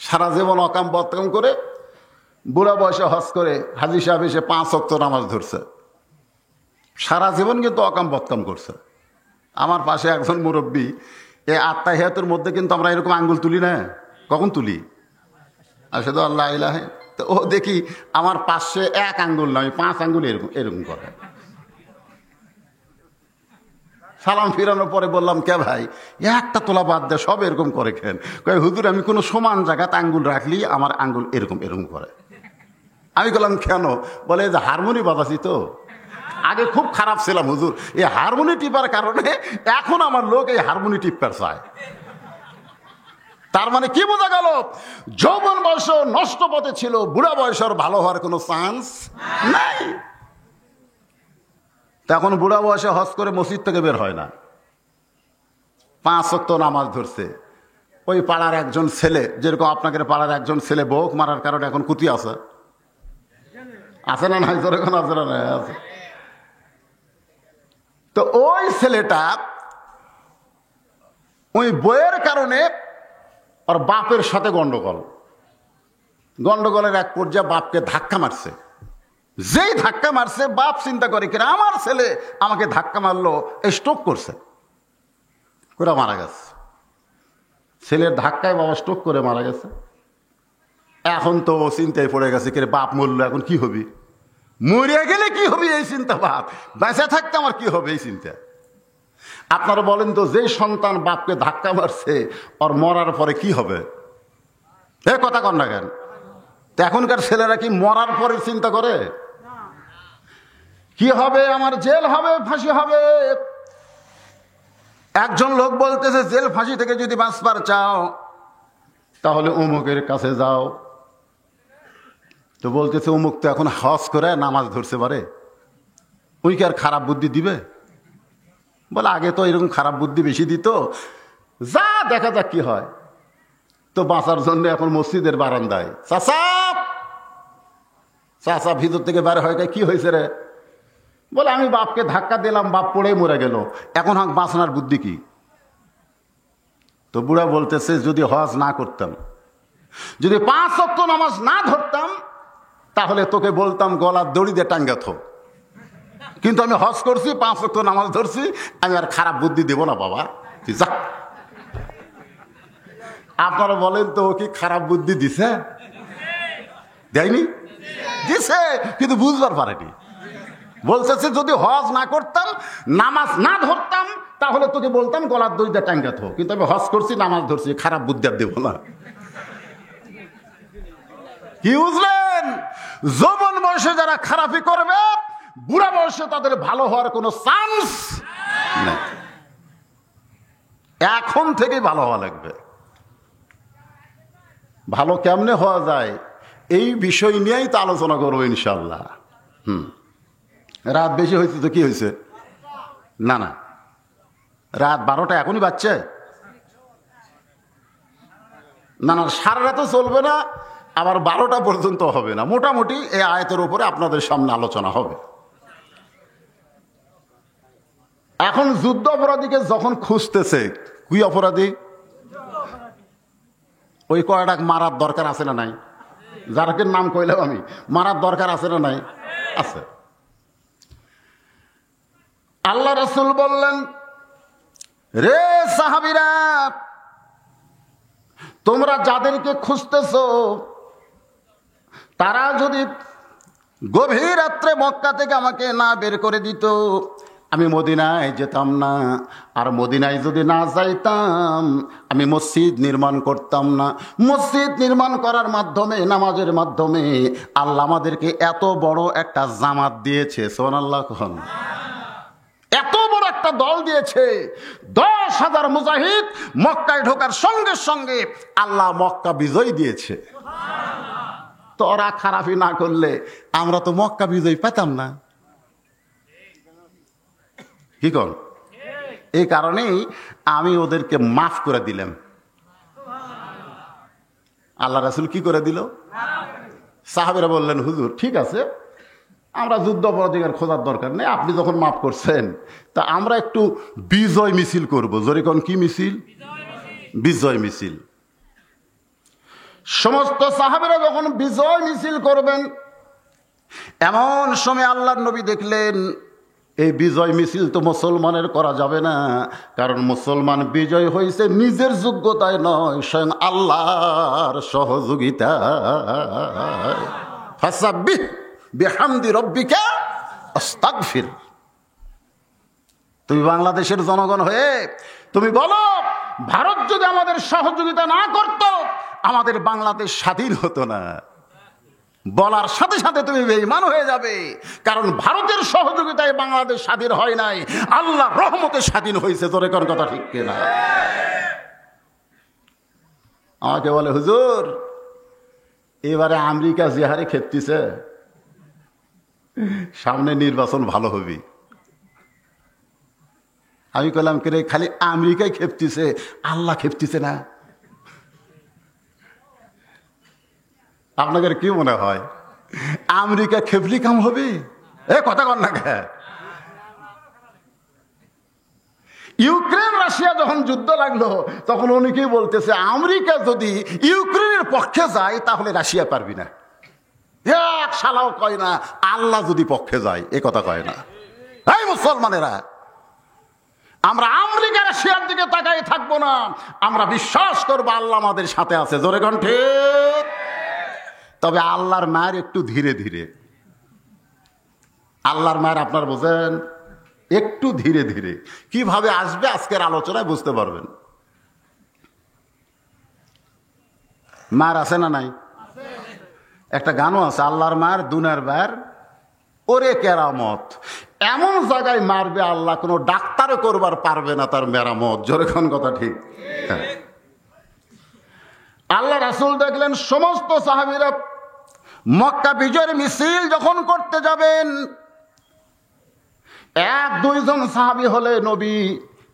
সারা জীবন অকাম বদকাম করে বুড়া বয়সে হজ করে হাজী সাহেব এসে 5 ওয়াক্ত নামাজ ধরছে। সারা জীবন কিন্তু অকাম বদকাম করছে। আমার পাশে একজন মুরব্বী, এই আত্মাহিয়াতের মধ্যে কিন্তু আমরা এরকম আঙ্গুল তুলি না। কখন তুলি? আশহাদু আল্লা ইলাহা। তো ও দেখি আমার পাশে 1 আঙ্গুল নয় 5 আঙ্গুল এরকম এরকম করে। সালাম ফিরানোর পরে বললাম, কে ভাই একটা তোলা বাদ দেয় সব এরকম করে কেন? কয় হুজুর আমি কোনো সমান জায়গাতে আঙ্গুল রাখলি আমার আঙ্গুল এরকম এরকম করে। আমি বললাম কেন? বলে যে হারমোনি বাজাছি তো, আগে খুব খারাপ ছিলাম হুজুর, এই হারমোনি টিপার কারণে এখন আমার লোক এই হারমোনি টিপার চায়। তার মানে কি বোঝা গেল? যৌবন বয়স নষ্ট পথে ছিল, বুড়া বয়সের ভালো হওয়ার কোনো চান্স নাই। তখন বুড়া বয়সে হজ করে মসজিদ থেকে বের হয় না, 5 ওয়াক্ত নামাজ ধরছে। ওই পাড়ার একজন ছেলে, যেরকম আপনাদের পাড়ার একজন ছেলে বউক মারার কারণে এখন কুতি আছে, আছে না নাই? এখন আছে না নাই? আছে। তো ওই ছেলেটা ওই বইয়ের কারণে আর বাপের সাথে গন্ডগোলের এক পর্যায়ে বাপকে ধাক্কা মারছে। যেই ধাক্কা মারছে বাপ চিন্তা করে কিনা আমার ছেলে আমাকে ধাক্কা মারলো, স্ট্রোক করছে, করে মারা গেছে। ছেলের ধাক্কায় বাবা স্ট্রোক করে মারা গেছে। এখন তো চিন্তায় পড়ে গেছে, কে বাপ মরলো এখন কি হবি, মরিয়া গেলে কি হবে এই চিন্তা, বাপ বেঁচে থাকতে আমার কি হবে এই চিন্তা। আপনারা বলেন তো, যে সন্তান বাপকে ধাক্কা মারছে আর মরার পরে কি হবে? এ কথা কন না কেন? এখনকার ছেলেরা কি মরার পরে চিন্তা করে? কি হবে আমার, জেল হবে, ফাঁসি হবে। একজন লোক বলতেছে জেল ফাঁসি থেকে যদি বাঁচবার চাও তাহলে অমুকের কাছে যাও। তো বলতেছে অমুক তো এখন হজ করে নামাজ ধরছে পারে, ওই কি আর খারাপ বুদ্ধি দিবে? বলে আগে তো এরকম খারাপ বুদ্ধি বেশি দিত, যা দেখা যাক কি হয়। তো বাঁচার জন্য এখন মসজিদের বারান্দায়, চাচা ভিতর থেকে বের হয়, কি হয়েছে রে? বলে আমি বাপকে ধাক্কা দিলাম, বাপ পড়ে মরে গেল, এখন হাঁক বাঁচানোর বুদ্ধি কি? তো বুড়া বলতেছে যদি হজ না করতাম, যদি 5 ওয়াক্ত নামাজ না ধরতাম তাহলে তোকে বলতাম গলার দড়ি দিয়ে টাঙ্গা থো, কিন্তু আমি হজ করছি, 5 ওয়াক্ত নামাজ ধরছি, আমি আর খারাপ বুদ্ধি দেব না বাবা, তুই যা। আপনারা বলেন তো, ও কি খারাপ বুদ্ধি দিছে? দেয়নি? দিছে, কিন্তু বুঝবার পারেনি। বলতেছে যদি হজ না করতাম, নামাজ না ধরতাম তাহলে তোকে বলতাম গলার দড়ি দিয়ে টাঙ্গা থো, কিন্তু আমি হজ করছি, নামাজ ধরছি, খারাপ বুদ্ধি আর দেব না। কি বুঝলেন? যৌবন বয়সে যারা খারাপি করবে, বুড়া বয়সে তাদের ভালো হওয়ার কোনো চান্স নেই। এখন থেকেই ভালো হওয়া লাগবে। ভালো কেমনে হওয়া যায় এই বিষয় নিয়েই তো আলোচনা করবো ইনশাল্লাহ। রাত বেশি হয়েছে তো কি হয়েছে? না না, রাত 12টা এখনই বাজছে। না না, সারা রাতও চলবে না, আবার 12টা পর্যন্ত হবে না। মোটামুটি এই আয়াতের উপরে আপনাদের সামনে আলোচনা হবে। এখন যুদ্ধ অপরাধীকে যখন খুঁজতেছে, কি অপরাধী, ওই কয়টা মারার দরকার আছে না নাই? যারাকে নাম কইলাম আমি, মারার দরকার আছে না নাই? আছে। আল্লাহ রাসূল বললেন, রে সাহাবীরা, তোমরা যাদেরকে খুঁজতেছো তারা যদি গভীর রাত্রে মক্কা থেকে আমাকে না বের করে দিত, আমি মদিনায় যেতাম না। আর মদিনায় যদি না যাইতাম আমি মসজিদ নির্মাণ করতাম না। মসজিদ নির্মাণ করার মাধ্যমে, নামাজের মাধ্যমে আল্লাহ আমাদেরকে এত বড় একটা জামাত দিয়েছে, সুবহানাল্লাহ। কখন এত বড় একটা দল দিয়েছে, 10,000 মুজাহিদ মক্কায় ঢোকার সঙ্গে সঙ্গে আল্লাহ মক্কা বিজয় দিয়েছে। তো ওরা খারাপি না করলে আমরা তো মক্কা বিজয় পেতাম না। কি কর? এই কারণেই আমি ওদেরকে মাফ করে দিলাম। আল্লাহ রাসূল কি করে দিল? সাহাবীরা বললেন, হুজুর ঠিক আছে, আমরা যুদ্ধ অপরাধীদের খোঁজার দরকার নেই, আপনি যখন মাফ করছেন তা আমরা একটু বিজয় মিছিল করব। জোরে কোন, কি মিছিল? বিজয় মিছিল। সমস্ত সাহাবীরা যখন বিজয় মিছিল করবেন, এমন সময় আল্লাহর নবী দেখলেন এই বিজয় মিছিল তো মুসলমানের করা যাবে না, কারণ মুসলমান বিজয় হয়েছে নিজের যোগ্যতায় নয়, স্বয়ং আল্লাহর সহযোগিতায়। ফাসাব্বিহ বিহামদি রাব্বিকা আস্তাগফির। তুমি বাংলাদেশের জনগণ হয়ে তুমি বলো, ভারত যদি আমাদের সহযোগিতা না করত আমাদের বাংলাদেশ স্বাধীন হতো না। বলার সাথে সাথে তুমি বেঈমান হয়ে যাবে, কারণ ভারতের সহযোগিতায় বাংলাদেশ স্বাধীন হয় নাই, আল্লাহর রহমতে স্বাধীন হয়েছে। জোরে কোন কথা ঠিক কিনা? আমাকে বলে, হুজুর এবারে আমেরিকা যে হারে খেপতিছে, সামনে নির্বাচন ভালো হবে। আমি কইলাম, কে রে, খালি আমেরিকায় খেপতিছে, আল্লাহ খেপতিছে না? আপনাদের কি মনে হয় আমেরিকা খেপলি কাম হবে? এ কথা কন না কে? ইউক্রেন রাশিয়া যখন যুদ্ধ লাগলো তখন অনেকেই বলতেছে আমেরিকা যদি ইউক্রেনের পক্ষে যায় তাহলে রাশিয়া পারবি না। এক শালাও কয় না আল্লাহ যদি পক্ষে যায়, এ কথা কয় না। এই মুসলমানেরা, আমরা আমেরিকা রাশিয়ার দিকে তাকাই থাকবো না, আমরা বিশ্বাস করবো আল্লাহ আমাদের সাথে আছে। জোরে কোন ঠিক? তবে আল্লাহর মায়ের একটু ধীরে ধীরে, আল্লাহর মায়ের আপনার বোঝেন একটু ধীরে ধীরে কিভাবে আসবে আজকের আলোচনায় বুঝতে পারবেন। মার আছে না নাই? একটা গানও আছে, আল্লাহর মার দুনার বার ওরে কেরামত। এমন জায়গায় মারবে আল্লাহ, কোনো ডাক্তারও করবার পারবে না তার মেরামত। যেরকম কথা ঠিক। আল্লাহ রাসূল দেখলেন সমস্ত সাহাবীরা মক্কা বিজয়ের মিছিল যখন করতে যাবেন, এক দুইজন সাহাবী হলে নবী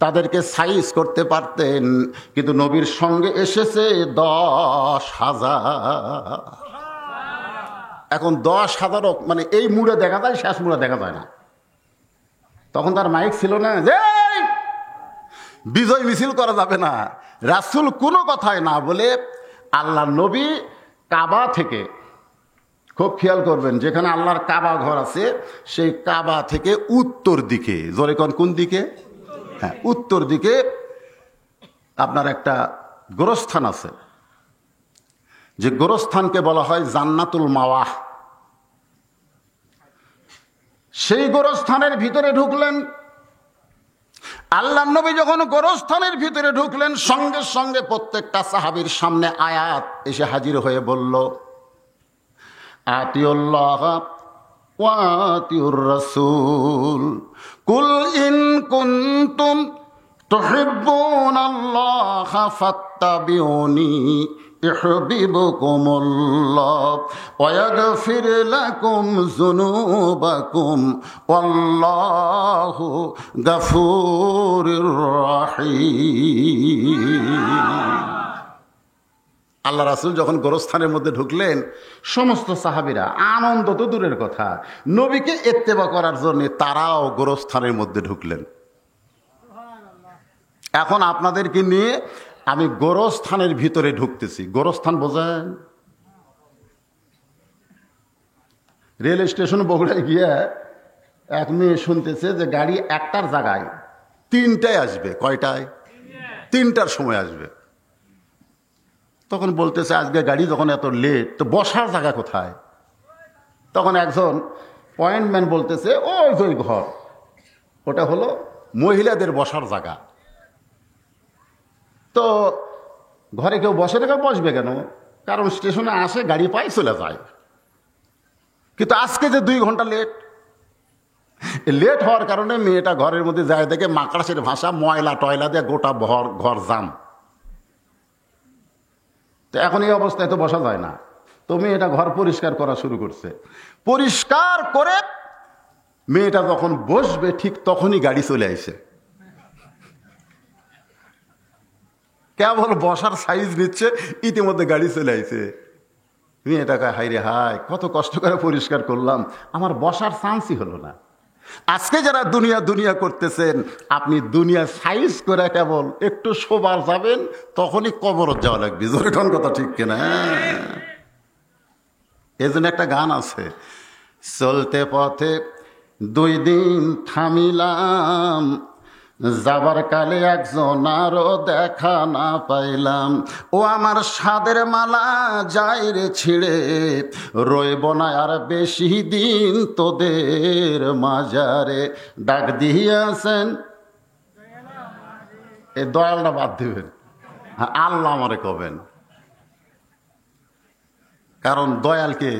তাদেরকে সাইজ করতে পারতেন, কিন্তু নবীর সঙ্গে এসেছে 10,000। এখন 10,000 মানে এই মুড়ে দেখা যায়, শেষ মুড়ে দেখা যায় না। তখন তার মাইক ছিল না যে বিজয় মিছিল করা যাবে না। রাসূল কোনো কথাই না বলে আল্লাহ নবী কাবা থেকে, খুব খেয়াল করবেন, যেখানে আল্লাহর কাবা ঘর আছে সেই কাবা থেকে উত্তর দিকে, জোরে কোন দিকে? হ্যাঁ, উত্তর দিকে আপনার একটা গোরস্থান আছে, যে গোরস্থানকে বলা হয় জান্নাতুল মাওয়াহ। সেই গোরস্থানের ভিতরে ঢুকলেন। আল্লাহর নবী যখন গোরস্থানের ভিতরে ঢুকলেন, সঙ্গে সঙ্গে প্রত্যেকটা সাহাবীর সামনে আয়াত এসে হাজির হয়ে বলল, আতিউল্লাহ ওয়া আতিউর রাসূল কুল ইন কুনতুম তুহিব্বুনাল্লাহ ফাত্তাবিউনি ইউহিব্বুকুমুল্লাহ ওয়া ইয়াগফির লাকুম যুনুবাকুম ওয়াল্লাহু গফুরুর রহিম। আল্লাহ রাসূল যখন গোরস্থানের মধ্যে ঢুকলেন, সমস্ত সাহাবীরা, আনন্দ তো দূরের কথা, নবীকে ইত্তেবা করার জন্য তারাও গোরস্থানের মধ্যে ঢুকলেন। এখন আপনাদেরকে নিয়ে আমি গোরস্থানের ভিতরে ঢুকতেছি। গোরস্থান বোঝেন? রেল স্টেশন বগুড়ায় গিয়ে এক মেয়ে শুনতেছে যে গাড়ি একটার জায়গায় 3টায় আসবে। কয়টায়? 3টার সময় আসবে। তখন বলতেছে আজকে গাড়ি যখন এত লেট, তো বসার জায়গা কোথায়? তখন একজন পয়েন্টম্যান বলতেছে ওই যে ঘর, ওটা হলো মহিলাদের বসার জায়গা। তো ঘরে কেউ বসে না, কেউ বসবে কেন? কারণ স্টেশনে আসে, গাড়ি পায়, চলে যায়। কিন্তু আজকে যে 2 ঘন্টা লেট হওয়ার কারণে মেয়েটা ঘরের মধ্যে যায়, দেখে মাকড়াসের ভাষা, ময়লা টয়লা দিয়ে গোটা ঘর জাম। তো এখন এই অবস্থায় তো বসা যায় না। তো মেয়েটা ঘর পরিষ্কার করা শুরু করছে। পরিষ্কার করে মেয়েটা যখন বসবে ঠিক তখনই গাড়ি চলে আসে। কেবল বসার সাইজ নিচ্ছে, ইতিমধ্যে গাড়ি চলে আসে। মেয়েটা কয় হায় রে হায়, কত কষ্ট করে পরিষ্কার করলাম, আমার বসার চান্সই হলো না। আজকে যারা দুনিয়া দুনিয়া করতেছেন, আপনি দুনিয়া সাইজ করে কেবল একটু শোবার যাবেন, তখনই কবরত যাওয়া লাগবে। জোরে কোন কথা ঠিক কিনা? এই জন্য একটা গান আছে, চলতে পথে 2 দিন থামিলাম, যাবার কালে একজন আরো দেখা না পাইলাম। ও আমার সাদের মালা যাই রে ছিঁড়ে, রইব না আর বেশি দিন তোদের মাজারে। ডাক দিয়াছেন, এই দয়ালটা বাদ দিবেন, হ্যাঁ আল্লাহ আমারে কবেন, কারণ দয়ালকে